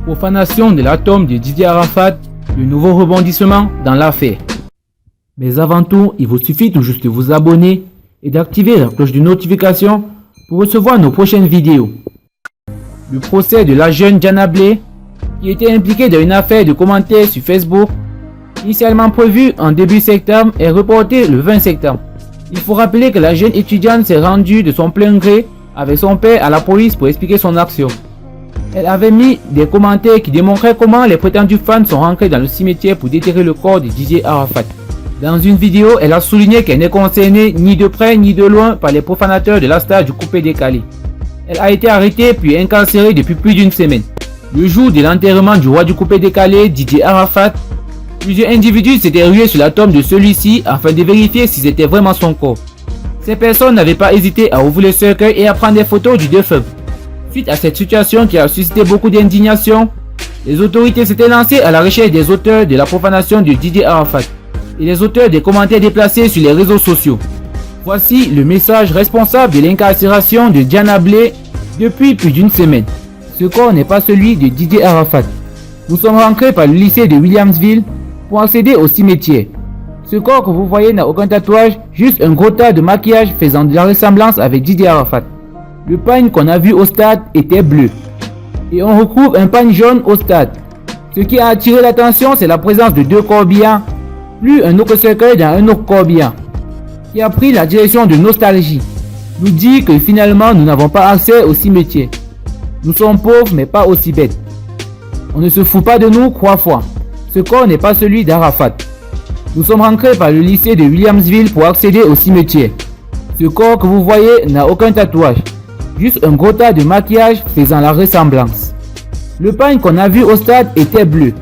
Profanation de la tombe de Didier Arafat, le nouveau rebondissement dans l'affaire. Mais avant tout, il vous suffit tout juste de vous abonner et d'activer la cloche de notification pour recevoir nos prochaines vidéos. Le procès de la jeune Diana Blé, qui était impliquée dans une affaire de commentaires sur Facebook, initialement prévu en début septembre, est reporté le 20 septembre. Il faut rappeler que la jeune étudiante s'est rendue de son plein gré avec son père à la police pour expliquer son action. Elle avait mis des commentaires qui démontraient comment les prétendus fans sont rentrés dans le cimetière pour déterrer le corps de Didier Arafat. Dans une vidéo, elle a souligné qu'elle n'est concernée ni de près ni de loin par les profanateurs de la star du coupé décalé. Elle a été arrêtée puis incarcérée depuis plus d'une semaine. Le jour de l'enterrement du roi du coupé décalé, Didier Arafat, plusieurs individus s'étaient rués sur la tombe de celui-ci afin de vérifier si c'était vraiment son corps. Ces personnes n'avaient pas hésité à ouvrir le cercueil et à prendre des photos du défunt. Suite à cette situation qui a suscité beaucoup d'indignation, les autorités s'étaient lancées à la recherche des auteurs de la profanation de Didier Arafat et les auteurs des commentaires déplacés sur les réseaux sociaux. Voici le message responsable de l'incarcération de Diana Blé depuis plus d'une semaine. Ce corps n'est pas celui de Didier Arafat. Nous sommes rentrés par le lycée de Williamsville pour accéder au cimetière. Ce corps que vous voyez n'a aucun tatouage, juste un gros tas de maquillage faisant de la ressemblance avec Didier Arafat. Le pagne qu'on a vu au stade était bleu. Et on retrouve un pagne jaune au stade. Ce qui a attiré l'attention, c'est la présence de deux corbillards, plus un autre cercueil dans un autre corbillard, qui a pris la direction de nostalgie. Nous dit que finalement nous n'avons pas accès au cimetière. Nous sommes pauvres mais pas aussi bêtes. On ne se fout pas de nous, crois foi. Ce corps n'est pas celui d'Arafat. Nous sommes rentrés par le lycée de Williamsville pour accéder au cimetière. Ce corps que vous voyez n'a aucun tatouage. Juste un gros tas de maquillage faisant la ressemblance. Le pagne qu'on a vu au stade était bleu.